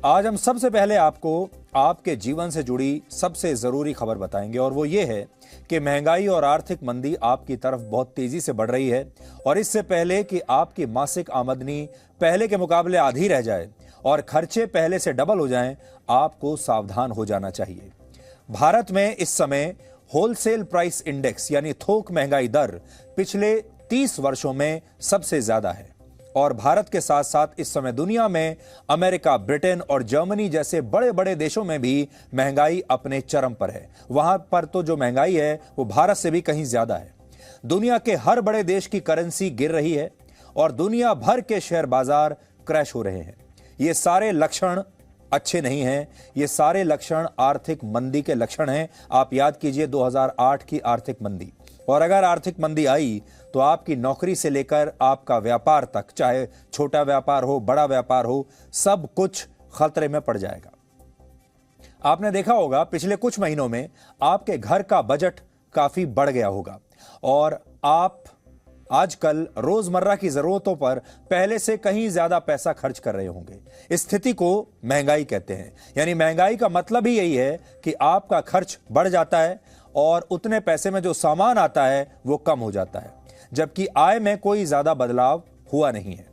आज हम सबसे पहले आपको आपके जीवन से जुड़ी सबसे जरूरी खबर बताएंगे और वो ये है कि महंगाई और आर्थिक मंदी आपकी तरफ बहुत तेजी से बढ़ रही है और इससे पहले कि आपकी मासिक आमदनी पहले के मुकाबले आधी रह जाए और खर्चे पहले से डबल हो जाएं, आपको सावधान हो जाना चाहिए। भारत में इस समय होलसेल प्राइस इंडेक्स यानी थोक महंगाई दर पिछले 30 वर्षों में सबसे ज्यादा है और भारत के साथ साथ इस समय दुनिया में अमेरिका, ब्रिटेन और जर्मनी जैसे बड़े बड़े देशों में भी महंगाई अपने चरम पर है। वहां पर तो जो महंगाई है वो भारत से भी कहीं ज्यादा है। दुनिया के हर बड़े देश की करेंसी गिर रही है और दुनिया भर के शेयर बाजार क्रैश हो रहे हैं। ये सारे लक्षण अच्छे नहीं हैं। ये सारे लक्षण आर्थिक मंदी के लक्षण हैं। आप याद कीजिए 2008 की आर्थिक मंदी, और अगर आर्थिक मंदी आई तो आपकी नौकरी से लेकर आपका व्यापार तक, चाहे छोटा व्यापार हो बड़ा व्यापार हो, सब कुछ खतरे में पड़ जाएगा। आपने देखा होगा पिछले कुछ महीनों में आपके घर का बजट काफी बढ़ गया होगा और आप आजकल रोजमर्रा की जरूरतों पर पहले से कहीं ज्यादा पैसा खर्च कर रहे होंगे। इस स्थिति को महंगाई कहते हैं। यानी महंगाई का मतलब ही यही है कि आपका खर्च बढ़ जाता है और उतने पैसे में जो सामान आता है वो कम हो जाता है, जबकि आय में कोई ज्यादा बदलाव हुआ नहीं है।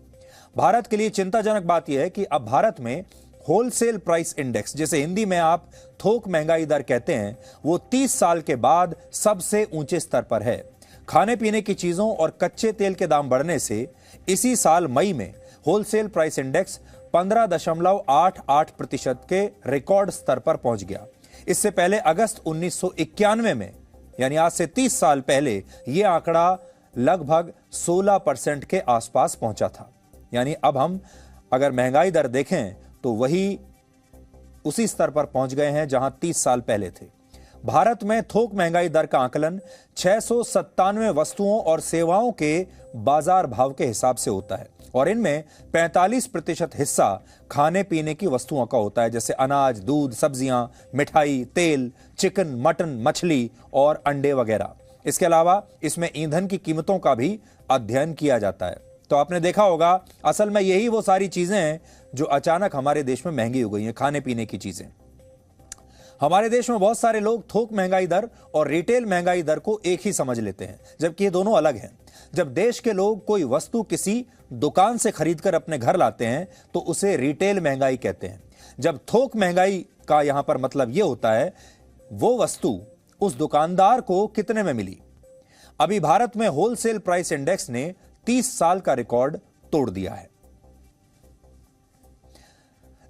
भारत के लिए चिंताजनक बात यह है कि अब भारत में होलसेल प्राइस इंडेक्स, जिसे हिंदी में आप थोक महंगाई दर कहते हैं, वो 30 साल के बाद सबसे ऊंचे स्तर पर है। खाने पीने की चीजों और कच्चे तेल के दाम बढ़ने से इसी साल मई में होलसेल प्राइस इंडेक्स 15.88% के रिकॉर्ड स्तर पर पहुंच गया। इससे पहले अगस्त 1991 में, यानी आज से 30 साल पहले, यह आंकड़ा लगभग 16% के आसपास पहुंचा था। यानी अब हम अगर महंगाई दर देखें तो वही उसी स्तर पर पहुंच गए हैं जहां 30 साल पहले थे। भारत में थोक महंगाई दर का आकलन 697 वस्तुओं और सेवाओं के बाजार भाव के हिसाब से होता है और इनमें 45% हिस्सा खाने पीने की वस्तुओं का होता है, जैसे अनाज, दूध, सब्जियां, मिठाई, तेल, चिकन, मटन, मछली और अंडे वगैरह। इसके अलावा इसमें ईंधन की कीमतों का भी अध्ययन किया जाता है। तो आपने देखा होगा असल में यही वो सारी चीजें हैं जो अचानक हमारे देश में महंगी हो गई हैं, खाने पीने की चीजें। हमारे देश में बहुत सारे लोग थोक महंगाई दर और रिटेल महंगाई दर को एक ही समझ लेते हैं, जबकि ये दोनों अलग हैं। जब देश के लोग कोई वस्तु किसी दुकान से खरीदकर अपने घर लाते हैं तो उसे रिटेल महंगाई कहते हैं। जब थोक महंगाई का यहां पर मतलब यह होता है वो वस्तु उस दुकानदार को कितने में मिली। अभी भारत में होलसेल प्राइस इंडेक्स ने 30 साल का रिकॉर्ड तोड़ दिया है,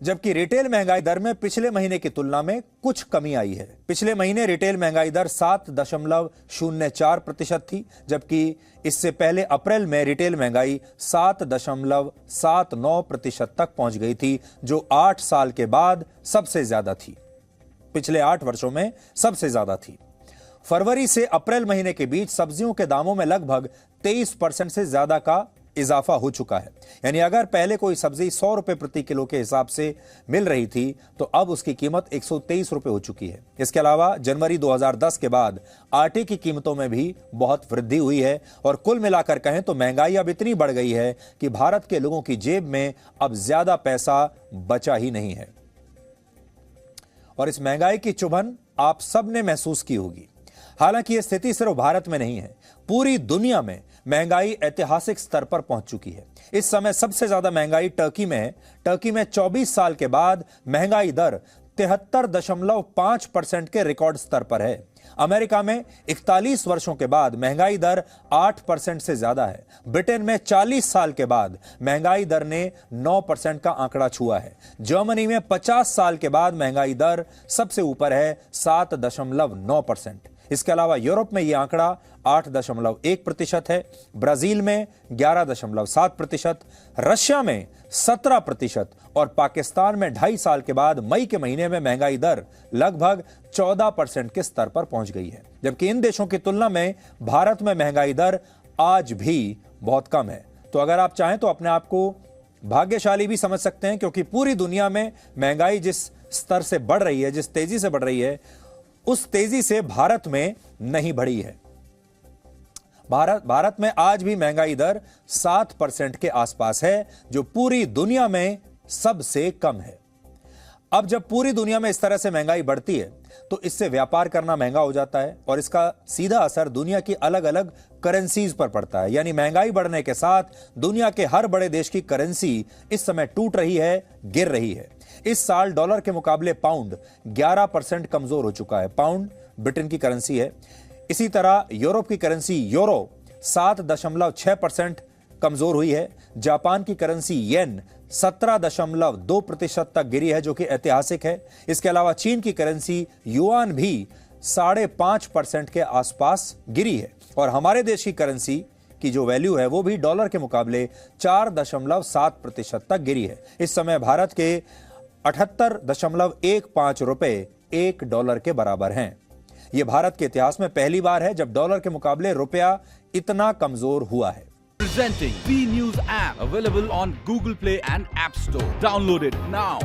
जबकि रिटेल महंगाई दर में पिछले महीने की तुलना में कुछ कमी आई है। पिछले महीने रिटेल महंगाई दर 7.04% थी, जबकि इससे पहले अप्रैल में रिटेल महंगाई 7.79% तक पहुंच गई थी, जो 8 साल के बाद सबसे ज्यादा थी। पिछले 8 वर्षों में सबसे ज्यादा थी। फरवरी से अप्रैल महीने के बीच सब्जियों के दामों में लगभग 23% से ज्यादा का इजाफा हो चुका है। यानी अगर पहले कोई सब्जी 100 रुपए प्रति किलो के हिसाब से मिल रही थी तो अब उसकी कीमत 123 रुपए हो चुकी है। इसके अलावा जनवरी 2010 के बाद आटे की कीमतों में भी बहुत वृद्धि हुई है और कुल मिलाकर कहें तो महंगाई अब इतनी बढ़ गई है कि भारत के लोगों की जेब में अब ज्यादा पैसा बचा ही नहीं है। और इस महंगाई की चुभन आप सबने महसूस की होगी। हालांकि यह स्थिति सिर्फ भारत में नहीं है, पूरी दुनिया में महंगाई ऐतिहासिक स्तर पर पहुंच चुकी है। इस समय सबसे ज्यादा महंगाई टर्की में है। टर्की में 24 साल के बाद महंगाई दर 73.5% के रिकॉर्ड स्तर पर है। अमेरिका में 41 वर्षों के बाद महंगाई दर 8% से ज्यादा है। ब्रिटेन में 40 साल के बाद महंगाई दर ने 9% का आंकड़ा छुआ है। जर्मनी में 50 साल के बाद महंगाई दर सबसे ऊपर है, 7.9%। इसके अलावा यूरोप में यह आंकड़ा 8.1% है, ब्राजील में 11.7%, रशिया में 17% और पाकिस्तान में 2.5 साल के बाद मई के महीने में महंगाई दर लगभग 14% के स्तर पर पहुंच गई है। जबकि इन देशों की तुलना में भारत में महंगाई दर आज भी बहुत कम है। तो अगर आप चाहें तो अपने आप को भाग्यशाली भी समझ सकते हैं, क्योंकि पूरी दुनिया में महंगाई जिस स्तर से बढ़ रही है, जिस तेजी से बढ़ रही है, उस तेजी से भारत में नहीं बढ़ी है। भारत में आज भी महंगाई दर 7% के आसपास है, जो पूरी दुनिया में सबसे कम है। अब जब पूरी दुनिया में इस तरह से महंगाई बढ़ती है तो इससे व्यापार करना महंगा हो जाता है और इसका सीधा असर दुनिया की अलग अलग करेंसीज पर पड़ता है। यानी महंगाई बढ़ने के साथ दुनिया के हर बड़े देश की करेंसी इस समय टूट रही है, गिर रही है। इस साल डॉलर के मुकाबले पाउंड 11% कमजोर हो चुका है। पाउंड ब्रिटेन की करेंसी है। इसी तरह यूरोप की करेंसी यूरो 7.6% कमजोर हुई है। जापान की करेंसी येन 17.2% तक गिरी है, जो कि ऐतिहासिक है। इसके अलावा चीन की करेंसी युआन भी 5.5% के आसपास गिरी है और हमारे देश की करेंसी की जो वैल्यू है वो भी डॉलर के मुकाबले 4.7% तक गिरी है। इस समय भारत के 78.15 रुपए एक डॉलर के बराबर हैं। यह भारत के इतिहास में पहली बार है जब डॉलर के मुकाबले रुपया इतना कमजोर हुआ है। Presenting B News app, available on Google Play and App Store. Download it now.